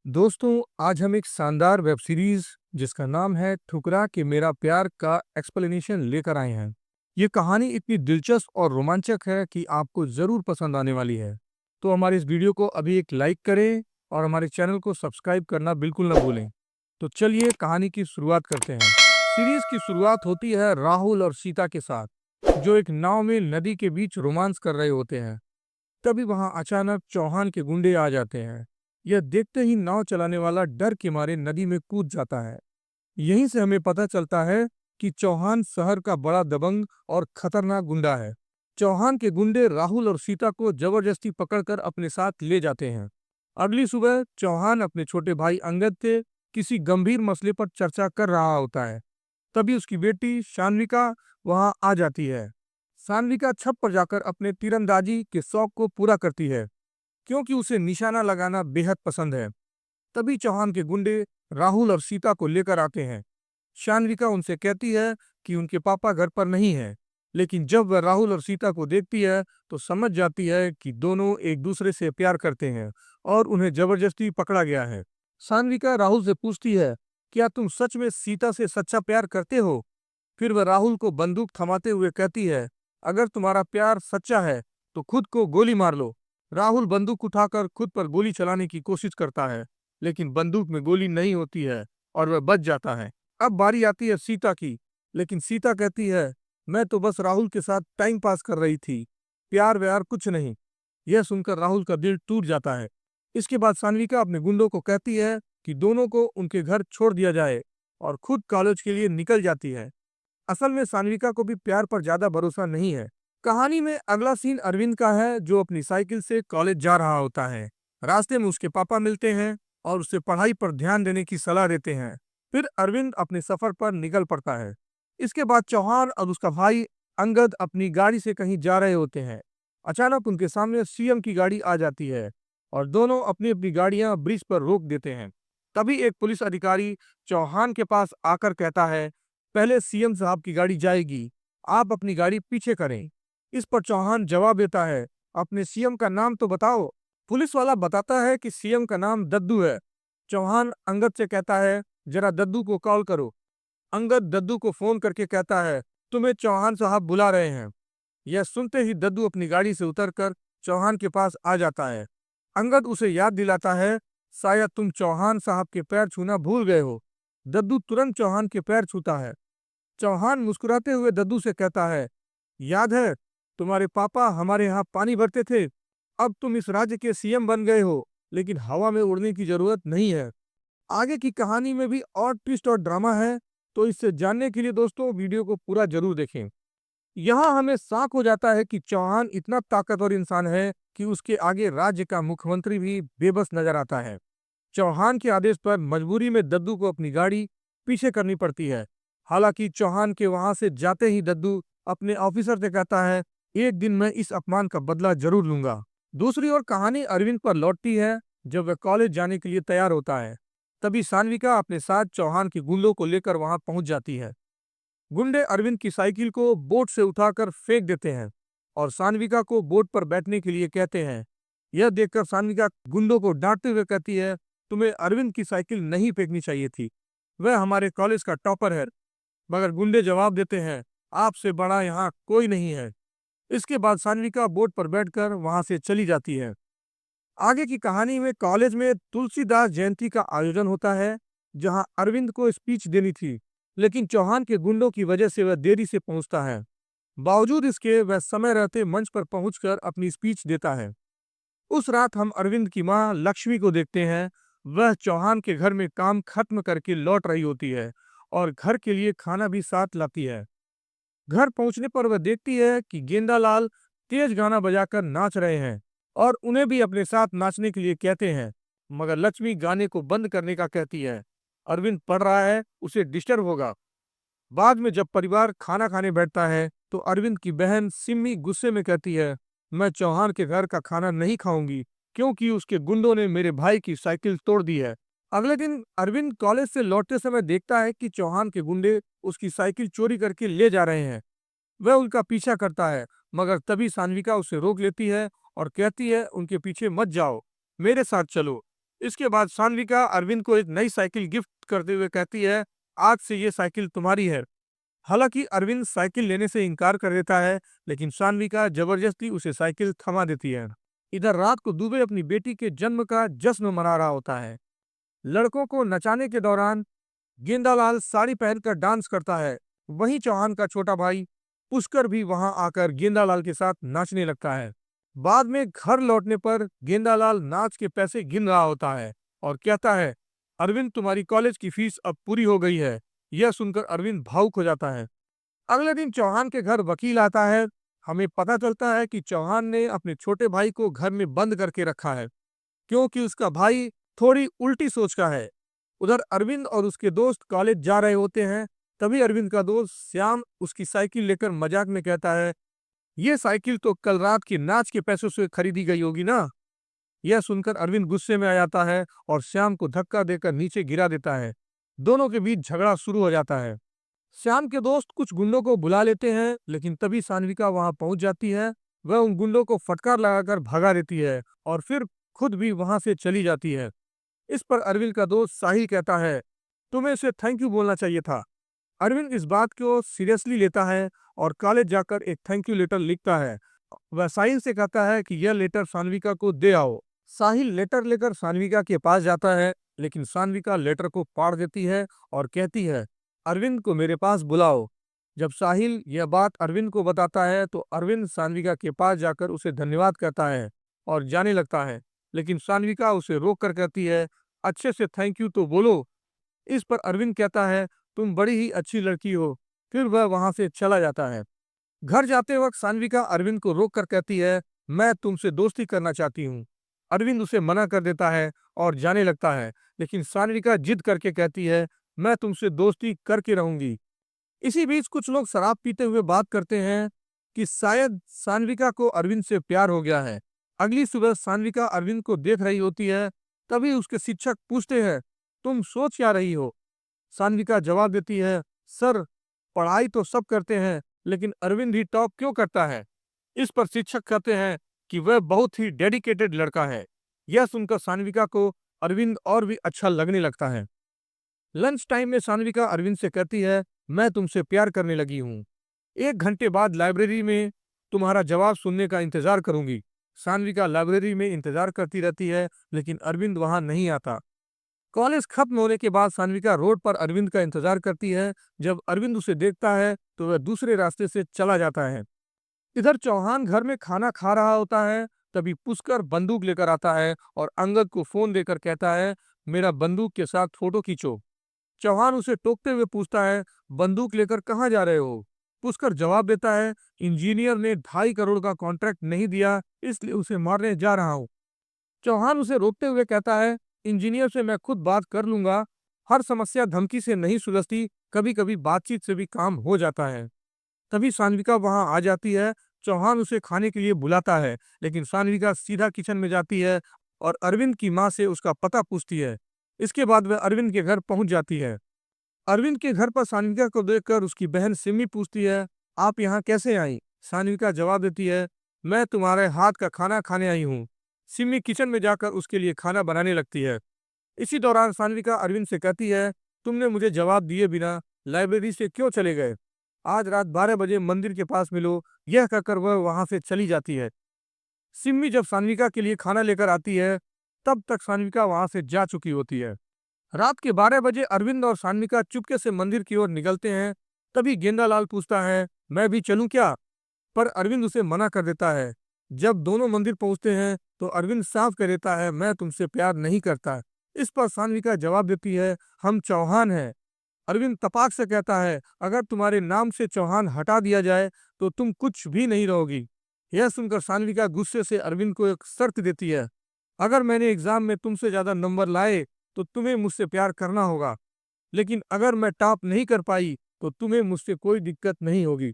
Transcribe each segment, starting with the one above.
दोस्तों, आज हम एक शानदार वेब सीरीज जिसका नाम है ठुकरा के मेरा प्यार का एक्सप्लेनेशन लेकर आए हैं। ये कहानी इतनी दिलचस्प और रोमांचक है कि आपको ज़रूर पसंद आने वाली है। तो हमारे इस वीडियो को अभी एक लाइक करें और हमारे चैनल को सब्सक्राइब करना बिल्कुल ना भूलें। तो चलिए कहानी की शुरुआत करते हैं। सीरीज की शुरुआत होती है राहुल और सीता के साथ, जो एक नाव में नदी के बीच रोमांस कर रहे होते हैं। तभी वहां अचानक चौहान के गुंडे आ जाते हैं। यह देखते ही नाव चलाने वाला डर के मारे नदी में कूद जाता है। यहीं से हमें पता चलता है कि चौहान शहर का बड़ा दबंग और खतरनाक गुंडा है। चौहान के गुंडे राहुल और सीता को जबरदस्ती पकड़कर अपने साथ ले जाते हैं। अगली सुबह चौहान अपने छोटे भाई अंगद से किसी गंभीर मसले पर चर्चा कर रहा होता है। तभी उसकी बेटी शान्विका वहां आ जाती है। शान्विका छत पर जाकर अपने तीरंदाजी के शौक को पूरा करती है, क्योंकि उसे निशाना लगाना बेहद पसंद है। तभी चौहान के गुंडे राहुल और सीता को लेकर आते हैं। शान्विका उनसे कहती है कि उनके पापा घर पर नहीं है, लेकिन जब वह राहुल और सीता को देखती है तो समझ जाती है कि दोनों एक दूसरे से प्यार करते हैं और उन्हें जबरदस्ती पकड़ा गया है। शान्विका राहुल से पूछती है, क्या तुम सच में सीता से सच्चा प्यार करते हो? फिर वह राहुल को बंदूक थमाते हुए कहती है, अगर तुम्हारा प्यार सच्चा है तो खुद को गोली मार लो। राहुल बंदूक उठाकर खुद पर गोली चलाने की कोशिश करता है, लेकिन बंदूक में गोली नहीं होती है और वह बच जाता है। अब बारी आती है सीता की, लेकिन सीता कहती है, मैं तो बस राहुल के साथ टाइम पास कर रही थी, प्यार व्यार कुछ नहीं। यह सुनकर राहुल का दिल टूट जाता है। इसके बाद सान्विका अपने गुंडों को कहती है कि दोनों को उनके घर छोड़ दिया जाए और खुद कॉलेज के लिए निकल जाती है। असल में सान्विका को भी प्यार पर ज्यादा भरोसा नहीं है। कहानी में अगला सीन अरविंद का है, जो अपनी साइकिल से कॉलेज जा रहा होता है। रास्ते में उसके पापा मिलते हैं और उसे पढ़ाई पर ध्यान देने की सलाह देते हैं। फिर अरविंद अपने सफर पर निकल पड़ता है। इसके बाद चौहान और उसका भाई अंगद अपनी गाड़ी से कहीं जा रहे होते हैं। अचानक उनके सामने सीएम की गाड़ी आ जाती है और दोनों अपनी अपनी गाड़ियां ब्रिज पर रोक देते हैं। तभी एक पुलिस अधिकारी चौहान के पास आकर कहता है, पहले सीएम साहब की गाड़ी जाएगी, आप अपनी गाड़ी पीछे करें। इस पर चौहान जवाब देता है, अपने सीएम का नाम तो बताओ। पुलिस वाला बताता है कि सीएम का नाम दद्दू है। चौहान अंगद से कहता है, जरा दद्दू को कॉल करो। अंगद दद्दू को फोन करके कहता है, तुम्हें चौहान साहब बुला रहे हैं। यह सुनते ही दद्दू अपनी गाड़ी से उतरकर चौहान के पास आ जाता है। अंगद उसे याद दिलाता है, शायद तुम चौहान साहब के पैर छूना भूल गए हो। दद्दू तुरंत चौहान के पैर छूता है। चौहान मुस्कुराते हुए दद्दू से कहता है, याद है तुम्हारे पापा हमारे यहाँ पानी भरते थे? अब तुम इस राज्य के सीएम बन गए हो, लेकिन हवा में उड़ने की जरूरत नहीं है। आगे की कहानी में भी और ट्विस्ट और ड्रामा है, तो इससे जानने के लिए दोस्तों वीडियो को पूरा जरूर देखें। यहाँ हमें साफ हो जाता है कि चौहान इतना ताकतवर इंसान है कि उसके आगे राज्य का मुख्यमंत्री भी बेबस नजर आता है। चौहान के आदेश पर मजबूरी में दद्दू को अपनी गाड़ी पीछे करनी पड़ती है। हालांकि चौहान के वहां से जाते ही दद्दू अपने ऑफिसर से कहता है, एक दिन मैं इस अपमान का बदला जरूर लूंगा। दूसरी ओर कहानी अरविंद पर लौटती है। जब वह कॉलेज जाने के लिए तैयार होता है, तभी सान्विका अपने साथ चौहान के गुंडों को लेकर वहां पहुंच जाती है। गुंडे अरविंद की साइकिल को बोट से उठाकर फेंक देते हैं और सान्विका को बोट पर बैठने के लिए कहते हैं। यह देखकर सान्विका गुंडों को डांटते हुए कहती है, तुम्हें अरविंद की साइकिल नहीं फेंकनी चाहिए थी, वह हमारे कॉलेज का टॉपर है। मगर गुंडे जवाब देते हैं, आपसे बड़ा यहाँ कोई नहीं है। इसके बाद सान्विका बोट पर बैठकर वहां से चली जाती है। आगे की कहानी में कॉलेज में तुलसीदास जयंती का आयोजन होता है, जहां अरविंद को स्पीच देनी थी, लेकिन चौहान के गुंडों की वजह से वह देरी से पहुंचता है। बावजूद इसके वह समय रहते मंच पर पहुंचकर अपनी स्पीच देता है। उस रात हम अरविंद की मां लक्ष्मी को देखते हैं। वह चौहान के घर में काम खत्म करके लौट रही होती है और घर के लिए खाना भी साथ लाती है। घर पहुंचने पर वह देखती है कि गेंदालाल तेज गाना बजाकर नाच रहे हैं और उन्हें भी अपने साथ नाचने के लिए कहते हैं, मगर लक्ष्मी गाने को बंद करने का कहती है। अरविंद पढ़ रहा है, उसे डिस्टर्ब होगा। बाद में जब परिवार खाना खाने बैठता है तो अरविंद की बहन सिम्मी गुस्से में कहती है, मैं चौहान के घर का खाना नहीं खाऊंगी, क्योंकि उसके गुंडों ने मेरे भाई की साइकिल तोड़ दी है। अगले दिन अरविंद कॉलेज से लौटते समय देखता है कि चौहान के गुंडे उसकी साइकिल चोरी करके ले जा रहे हैं। वह उनका पीछा करता है, मगर तभी सान्विका उसे रोक लेती है और कहती है, उनके पीछे मत जाओ, मेरे साथ चलो। इसके बाद सान्विका अरविंद को एक नई साइकिल गिफ्ट करते हुए कहती है, आज से ये साइकिल तुम्हारी है। हालांकि अरविंद साइकिल लेने से इनकार कर देता है, लेकिन सान्विका जबरदस्ती उसे साइकिल थमा देती है। इधर रात को दुबे अपनी बेटी के जन्म का जश्न मना रहा होता है। लड़कों को नचाने के दौरान गेंदालाल साड़ी पहनकर डांस करता है। वहीं चौहान का छोटा भाई पुष्कर भी वहां आकर गेंदालाल के साथ नाचने लगता है। बाद में घर लौटने पर गेंदालाल नाच के पैसे गिन रहा होता है और कहता है, अरविंद तुम्हारी कॉलेज की फीस अब पूरी हो गई है। यह सुनकर अरविंद भावुक हो जाता है। अगले दिन चौहान के घर वकील आता है। हमें पता चलता है कि चौहान ने अपने छोटे भाई को घर में बंद करके रखा है, क्योंकि उसका भाई थोड़ी उल्टी सोच का है। उधर अरविंद और उसके दोस्त कॉलेज जा रहे होते हैं। तभी अरविंद का दोस्त श्याम उसकी साइकिल लेकर मजाक में कहता है, ये साइकिल तो कल रात के नाच के पैसों से खरीदी गई होगी ना। यह सुनकर अरविंद गुस्से में आ जाता है और श्याम को धक्का देकर नीचे गिरा देता है। दोनों के बीच झगड़ा शुरू हो जाता है। श्याम के दोस्त कुछ गुंडों को बुला लेते हैं, लेकिन तभी सान्विका वहां पहुंच जाती है। वह उन गुंडों को फटकार लगाकर भगा देती है और फिर खुद भी वहां से चली जाती है। इस पर अरविंद का दोस्त साहिल कहता है, तुम्हें इसे थैंक यू बोलना चाहिए था। अरविंद इस बात को सीरियसली लेता है और कॉलेज जाकर एक थैंक यू लेटर लिखता है। वह साहिल से कहता है कि यह लेटर सान्विका को दे आओ। साहिल लेटर लेकर सान्विका के पास जाता है, लेकिन सान्विका लेटर को फाड़ देती है और कहती है, अरविंद को मेरे पास बुलाओ। जब साहिल यह बात अरविंद को बताता है तो अरविंद सान्विका के पास जाकर उसे धन्यवाद कहता है और जाने लगता है, लेकिन सान्विका उसे रोक कर कहती है, अच्छे से थैंक यू तो बोलो। इस पर अरविंद कहता है, तुम बड़ी ही अच्छी लड़की हो। फिर वह वहां से चला जाता है। घर जाते वक्त सान्विका अरविंद को रोक कर कहती है, मैं तुमसे दोस्ती करना चाहती हूँ। अरविंद उसे मना कर देता है और जाने लगता है, लेकिन सान्विका जिद करके कहती है, मैं तुमसे दोस्ती करके रहूंगी। इसी बीच कुछ लोग शराब पीते हुए बात करते हैं कि शायद सान्विका को अरविंद से प्यार हो गया है। अगली सुबह सान्विका अरविंद को देख रही होती है। तभी उसके शिक्षक पूछते हैं, तुम सोच क्या रही हो। सान्विका जवाब देती है, सर, पढ़ाई तो सब करते हैं, लेकिन अरविंद ही टॉप क्यों करता है। इस पर शिक्षक कहते हैं कि वह बहुत ही डेडिकेटेड लड़का है। यह सुनकर सान्विका को अरविंद और भी अच्छा लगने लगता है। लंच टाइम में सान्विका अरविंद से कहती है, मैं तुमसे प्यार करने लगी हूँ। 1 घंटे बाद लाइब्रेरी में तुम्हारा जवाब सुनने का इंतजार करूंगी। सान्विका लाइब्रेरी में इंतजार करती रहती है, लेकिन अरविंद वहां नहीं आता। कॉलेज खत्म होने के बाद सान्विका रोड पर अरविंद का इंतजार करती है। जब अरविंद उसे देखता है तो वह दूसरे रास्ते से चला जाता है। इधर चौहान घर में खाना खा रहा होता है। तभी पुष्कर बंदूक लेकर आता है और अंगद को फोन देकर कहता है, मेरा बंदूक के साथ फोटो खींचो। चौहान उसे टोकते हुए पूछता है, बंदूक लेकर कहाँ जा रहे हो। पुष्कर जवाब देता है, इंजीनियर ने 2.5 करोड़ का कॉन्ट्रैक्ट नहीं दिया, इसलिए उसे मारने जा रहा हूँ। चौहान उसे रोकते हुए कहता है, इंजीनियर से मैं खुद बात कर लूंगा। हर समस्या धमकी से नहीं सुलझती, कभी कभी बातचीत से भी काम हो जाता है। तभी सान्विका वहां आ जाती है। चौहान उसे खाने के लिए बुलाता है, लेकिन सान्विका सीधा किचन में जाती है और अरविंद की माँ से उसका पता पूछती है। इसके बाद वह अरविंद के घर पहुंच जाती है। अरविंद के घर पर सान्विका को देखकर उसकी बहन सिमी पूछती है, आप यहाँ कैसे आई। सान्विका जवाब देती है, मैं तुम्हारे हाथ का खाना खाने आई हूँ। सिमी किचन में जाकर उसके लिए खाना बनाने लगती है। इसी दौरान सान्विका अरविंद से कहती है, तुमने मुझे जवाब दिए बिना लाइब्रेरी से क्यों चले गए। आज रात 12 बजे मंदिर के पास मिलो। यह कहकर वह वहां से चली जाती है। सिम्मी जब सान्विका के लिए खाना लेकर आती है, तब तक सान्विका वहां से जा चुकी होती है। रात के 12 बजे अरविंद और सान्विका चुपके से मंदिर की ओर निकलते हैं। तभी गेंदालाल पूछता है, मैं भी चलूं क्या। पर अरविंद उसे मना कर देता है। जब दोनों मंदिर पहुंचते हैं तो अरविंद साफ कह देता है, मैं तुमसे प्यार नहीं करता। इस पर सान्विका जवाब देती है, हम चौहान हैं। अरविंद तपाक से कहता है, अगर तुम्हारे नाम से चौहान हटा दिया जाए तो तुम कुछ भी नहीं रहोगी। यह सुनकर सान्विका गुस्से से अरविंद को एक शर्त देती है, अगर मैंने एग्जाम में तुमसे ज्यादा नंबर लाए तो तुम्हें मुझसे प्यार करना होगा, लेकिन अगर मैं टॉप नहीं कर पाई तो तुम्हें मुझसे कोई दिक्कत नहीं होगी।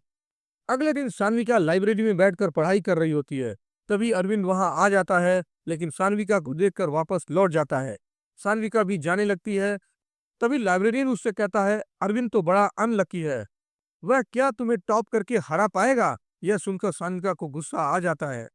अगले दिन सान्विका लाइब्रेरी में बैठकर पढ़ाई कर रही होती है। तभी अरविंद वहां आ जाता है, लेकिन सान्विका को देखकर वापस लौट जाता है। सान्विका भी जाने लगती है। तभी लाइब्रेरियन उससे कहता है, अरविंद तो बड़ा अनलकी है, वह क्या तुम्हें टॉप करके हरा पाएगा। यह सुनकर सान्विका को गुस्सा आ जाता है।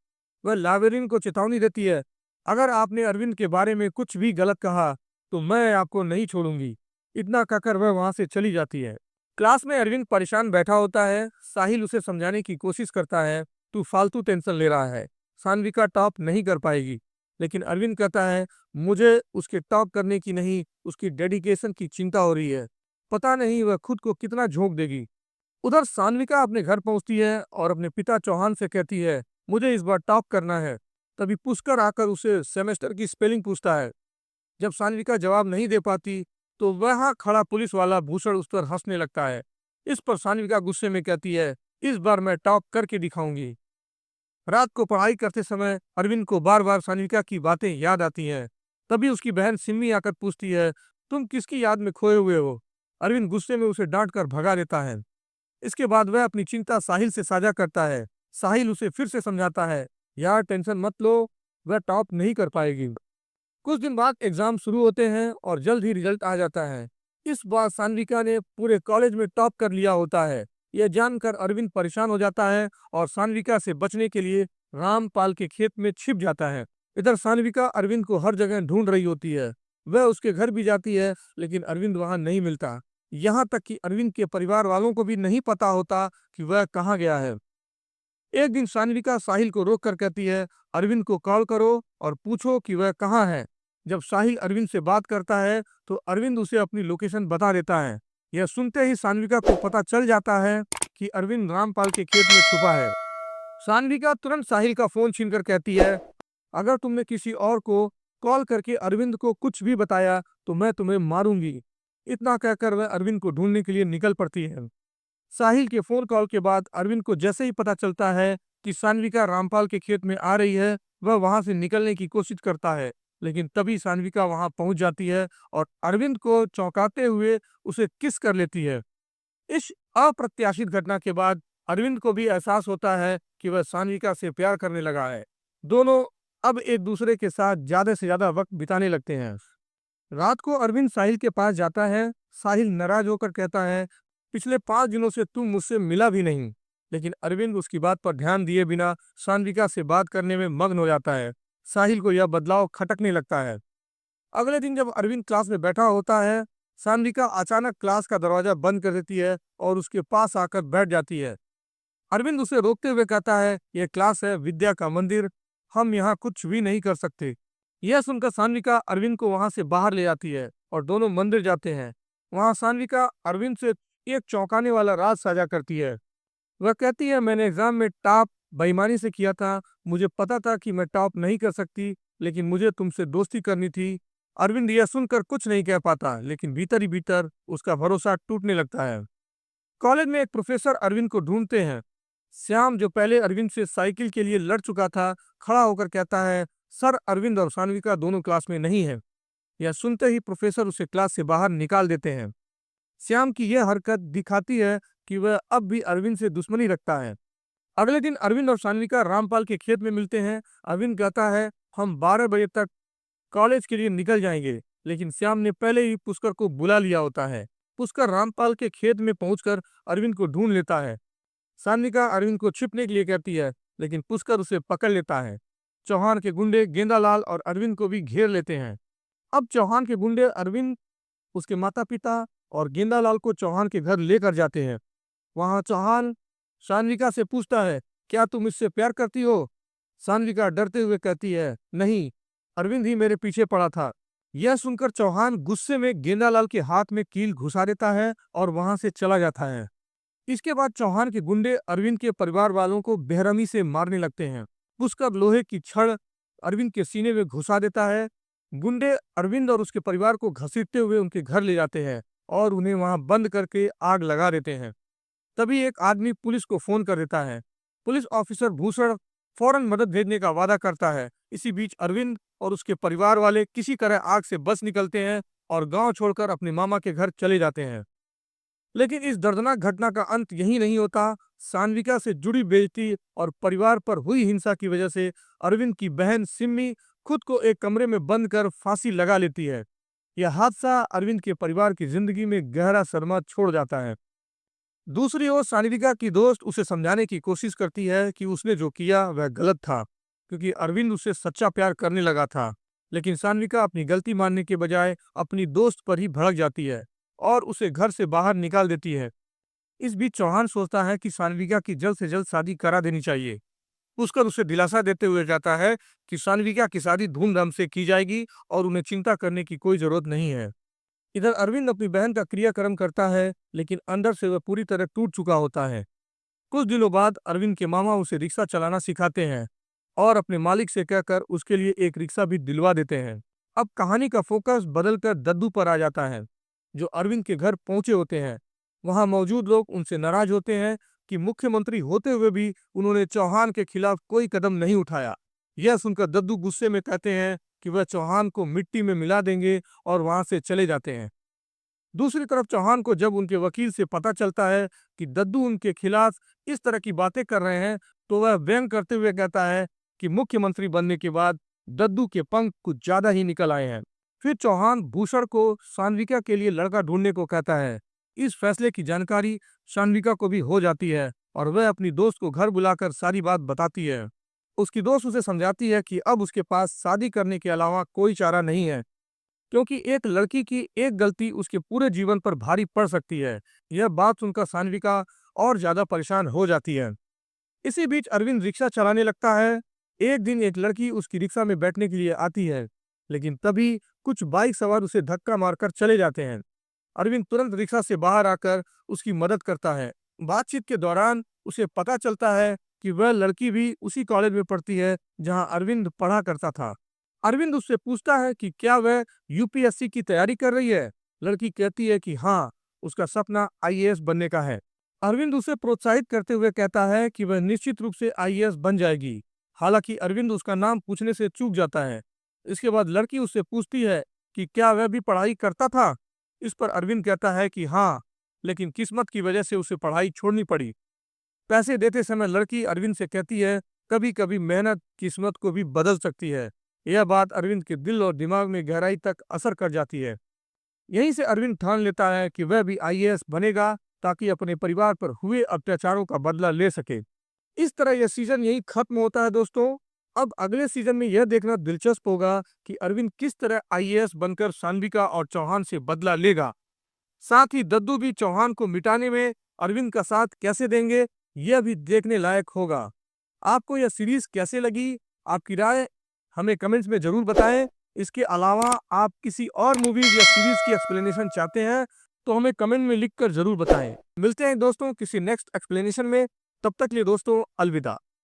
वह लाइब्रेरियन को चेतावनी देती है, अगर आपने अरविंद के बारे में कुछ भी गलत कहा तो मैं आपको नहीं छोड़ूंगी। इतना कहकर वह वहां से चली जाती है। क्लास में अरविंद परेशान बैठा होता है। साहिल उसे समझाने की कोशिश करता है, तू फालतू टेंशन ले रहा है, सान्विका टॉप नहीं कर पाएगी। लेकिन अरविंद कहता है, मुझे उसके टॉप करने की नहीं, उसकी डेडिकेशन की चिंता हो रही है। पता नहीं वह खुद को कितना झोंक देगी। उधर सान्विका अपने घर पहुंचती है और अपने पिता चौहान से कहती है, मुझे इस बार टॉप करना है। तभी पुष्कर आकर उसे सेमेस्टर की स्पेलिंग पूछता है। जब सान्विका जवाब नहीं दे पाती तो वहां खड़ा पुलिस वाला भूषण उस पर हंसने लगता है। इस पर सान्विका गुस्से में कहती है, इस बार मैं टॉप करके दिखाऊंगी। रात को पढ़ाई करते समय अरविंद को बार बार सान्विका की बातें याद आती हैं। तभी उसकी बहन सिम्मी आकर पूछती है, तुम किसकी याद में खोए हुए हो? अरविंद गुस्से में उसे डांट कर भगा देता है। इसके बाद वह अपनी चिंता साहिल से साझा करता है। साहिल उसे फिर से समझाता है, यार टेंशन मत लो, वह टॉप नहीं कर पाएगी। कुछ दिन बाद एग्जाम शुरू होते हैं और जल्द ही रिजल्ट आ जाता है। इस बार सान्विका ने पूरे कॉलेज में टॉप कर लिया होता है। यह जानकर अरविंद परेशान हो जाता है और सान्विका से बचने के लिए रामपाल के खेत में छिप जाता है। इधर सान्विका अरविंद को हर जगह ढूंढ रही होती है। वह उसके घर भी जाती है, लेकिन अरविंद वहां नहीं मिलता। यहाँ तक कि अरविंद के परिवार वालों को भी नहीं पता होता कि वह कहाँ गया है। एक दिन सान्विका साहिल को रोक कर कहती है, अरविंद को कॉल करो और पूछो कि वह कहाँ है। जब साहिल अरविंद से बात करता है तो अरविंद उसे अपनी लोकेशन बता देता है। यह सुनते ही सान्विका को पता चल जाता है कि अरविंद रामपाल के खेत में छुपा है। सान्विका तुरंत साहिल का फोन छीनकर कहती है, अगर तुमने किसी और को कॉल करके अरविंद को कुछ भी बताया तो मैं तुम्हें मारूंगी। इतना कहकर वह अरविंद को ढूंढने के लिए निकल पड़ती है। साहिल के फोन कॉल के बाद अरविंद को जैसे ही पता चलता है कि सान्विका रामपाल के खेत में आ रही है, वह वहां से निकलने की कोशिश करता है। लेकिन तभी सान्विका वहां पहुंच जाती है और अरविंद को चौंकाते हुए उसे किस कर लेती है। इस अप्रत्याशित घटना के बाद अरविंद को भी एहसास होता है कि वह सान्विका से प्यार करने लगा है। दोनों अब एक दूसरे के साथ ज्यादा से ज्यादा वक्त बिताने लगते हैं। रात को अरविंद साहिल के पास जाता है। साहिल नाराज होकर कहता है, पिछले 5 दिनों से तुम मुझसे मिला भी नहीं। लेकिन अरविंद उसकी बात पर ध्यान दिए बिना सान्विका से बात करने में मग्न हो जाता है। साहिल को यह बदलाव खटकने लगता है। अगले दिन जब अरविंद क्लास में बैठा होता है, सान्विका अचानक क्लास का दरवाजा बंद कर देती है और उसके पास आकर बैठ जाती है। अरविंद उसे रोकते हुए कहता है, यह क्लास है विद्या का मंदिर, हम यहाँ कुछ भी नहीं कर सकते। यह सुनकर सान्विका अरविंद को वहां से बाहर ले जाती है और दोनों मंदिर जाते हैं। वहां सान्विका अरविंद से एक चौंकाने वाला राज साझा करती है। वह कहती है, मैंने एग्जाम में टॉप बेईमानी से किया था। मुझे पता था कि मैं टॉप नहीं कर सकती, लेकिन मुझे तुमसे दोस्ती करनी थी। अरविंद यह सुनकर कुछ नहीं कह पाता, लेकिन भीतर ही भीतर उसका भरोसा टूटने लगता है। कॉलेज में एक प्रोफेसर अरविंद को ढूंढते हैं। श्याम, जो पहले अरविंद से साइकिल के लिए लड़ चुका था, खड़ा होकर कहता है, सर अरविंद और सान्विका दोनों क्लास में नहीं है। यह सुनते ही प्रोफेसर उसे क्लास से बाहर निकाल देते हैं। श्याम की यह हरकत दिखाती है कि वह अब भी अरविंद से दुश्मनी रखता है। अगले दिन अरविंद और सान्विका रामपाल के खेत में मिलते हैं। अरविंद कहता है, हम 12 बजे तक कॉलेज के लिए निकल जाएंगे, लेकिन श्याम ने पहले ही पुष्कर को बुला लिया होता है। पुष्कर रामपाल के खेत में पहुंचकर अरविंद को ढूंढ लेता है। सान्विका अरविंद को छिपने के लिए कहती है, लेकिन पुष्कर उसे पकड़ लेता है। चौहान के गुंडे गेंदालाल और अरविंद को भी घेर लेते हैं। अब चौहान के गुंडे अरविंद, उसके माता पिता और गेंदालाल को चौहान के घर लेकर जाते हैं। वहां चौहान सान्विका से पूछता है, क्या तुम इससे प्यार करती हो? सान्विका डरते हुए कहती है, नहीं, अरविंद ही मेरे पीछे पड़ा था। यह सुनकर चौहान गुस्से में गेंदालाल के हाथ में कील घुसा देता है और वहां से चला जाता है। इसके बाद चौहान के गुंडे अरविंद के परिवार वालों को बेरहमी से मारने लगते हैं। पुष्कर लोहे की छड़ अरविंद के सीने में घुसा देता है। गुंडे अरविंद और उसके परिवार को घसीटते हुए उनके घर ले जाते हैं और उन्हें वहां बंद करके आग लगा देते हैं। तभी एक आदमी पुलिस को फोन कर देता है। पुलिस ऑफिसर भूषण फौरन मदद भेजने का वादा करता है। इसी बीच अरविंद और उसके परिवार वाले किसी तरह आग से बच निकलते हैं और गांव छोड़कर अपने मामा के घर चले जाते हैं। लेकिन इस दर्दनाक घटना का अंत यही नहीं होता। सान्विका से जुड़ी बेइज्जती और परिवार पर हुई हिंसा की वजह से अरविंद की बहन सिम्मी खुद को एक कमरे में बंद कर फांसी लगा लेती है। यह हादसा अरविंद के परिवार की जिंदगी में गहरा सदमा छोड़ जाता है। दूसरी ओर सान्विका की दोस्त उसे समझाने की कोशिश करती है कि उसने जो किया वह गलत था। क्योंकि अरविंद उससे सच्चा प्यार करने लगा था। लेकिन सान्विका अपनी गलती मानने के बजाय अपनी दोस्त पर ही भड़क जाती है और उसे घर से बाहर निकाल देती है। इस बीच चौहान सोचता है कि सान्विका की जल्द से जल्द शादी करा देनी चाहिए। पुष्कर उसे दिलासा देते हुए जाता है कि सान्विका की शादी धूमधाम से की जाएगी और उन्हें चिंता करने की कोई जरूरत नहीं है। इधर अरविंद अपनी बहन का क्रियाक्रम करता है, लेकिन अंदर से वह पूरी तरह टूट चुका होता है। कुछ दिनों बाद अरविंद के मामा उसे रिक्शा चलाना सिखाते हैं और अपने मालिक से कहकर उसके लिए एक रिक्शा भी दिलवा देते हैं। अब कहानी का फोकस बदलकर दद्दू पर आ जाता है, जो अरविंद के घर पहुंचे होते हैं। वहां मौजूद लोग उनसे नाराज होते हैं कि मुख्यमंत्री होते हुए भी उन्होंने चौहान के खिलाफ कोई कदम नहीं उठाया। यह सुनकर दद्दू गुस्से में कहते हैं कि वह चौहान को मिट्टी में मिला देंगे और वहां से चले जाते हैं। दूसरी तरफ चौहान को जब उनके वकील से पता चलता है कि दद्दू उनके खिलाफ इस तरह की बातें कर रहे हैं, तो वह व्यंग करते हुए कहता है कि मुख्यमंत्री बनने के बाद दद्दू के पंख कुछ ज्यादा ही निकल आए हैं। फिर चौहान भूषण को सान्विका के लिए लड़का ढूंढने को कहता है। इस फैसले की जानकारी सान्विका को भी हो जाती है और वह अपनी दोस्त को घर बुलाकर सारी बात बताती है। उसकी दोस्त उसे समझाती है कि अब उसके पास शादी करने के अलावा कोई चारा नहीं है, क्योंकि एक लड़की की एक गलती उसके पूरे जीवन पर भारी पड़ सकती है। यह बात सुनकर सान्विका और ज्यादा परेशान हो जाती है। इसी बीच अरविंद रिक्शा चलाने लगता है। एक दिन एक लड़की उसकी रिक्शा में बैठने के लिए आती है, लेकिन तभी कुछ बाइक सवार उसे धक्का मारकर चले जाते हैं। अरविंद तुरंत रिक्शा से बाहर आकर उसकी मदद करता है। बातचीत के दौरान उसे पता चलता है कि वह लड़की भी उसी कॉलेज में पढ़ती है जहां अरविंद पढ़ा करता था। अरविंद उससे पूछता है कि क्या वह यूपीएससी की तैयारी कर रही है। लड़की कहती है कि हाँ, उसका सपना आईएएस बनने का है। अरविंद उसे प्रोत्साहित करते हुए कहता है कि वह निश्चित रूप से आईएएस बन जाएगी। हालांकि अरविंद उसका नाम पूछने से चूक जाता है। इसके बाद लड़की उससे पूछती है कि क्या वह भी पढ़ाई करता था। इस पर अरविंद कहता है कि हाँ, लेकिन किस्मत की वजह से उसे पढ़ाई छोड़नी पड़ी। पैसे देते समय लड़की अरविंद से कहती है, कभी कभी मेहनत किस्मत को भी बदल सकती है। यह बात अरविंद के दिल और दिमाग में गहराई तक असर कर जाती है। यहीं से अरविंद ठान लेता है कि वह भी आईएएस बनेगा, ताकि अपने परिवार पर हुए अत्याचारों का बदला ले सके। इस तरह यह सीजन यही खत्म होता है दोस्तों। अब अगले सीजन में यह देखना दिलचस्प होगा कि अरविंद किस तरह आईएएस बनकर सान्विका और चौहान से बदला लेगा। साथ ही दद्दू भी चौहान को मिटाने में अरविंद का साथ कैसे देंगे, यह भी देखने लायक होगा। आपको यह सीरीज कैसे लगी? आपकी राय हमें कमेंट्स में जरूर बताएं। इसके अलावा आप किसी और मूवीज या सीरीज की एक्सप्लेनेशन चाहते हैं तो हमें कमेंट में लिखकर जरूर बताएं। मिलते हैं दोस्तों किसी नेक्स्ट एक्सप्लेनेशन में। तब तक के लिए दोस्तों, अलविदा।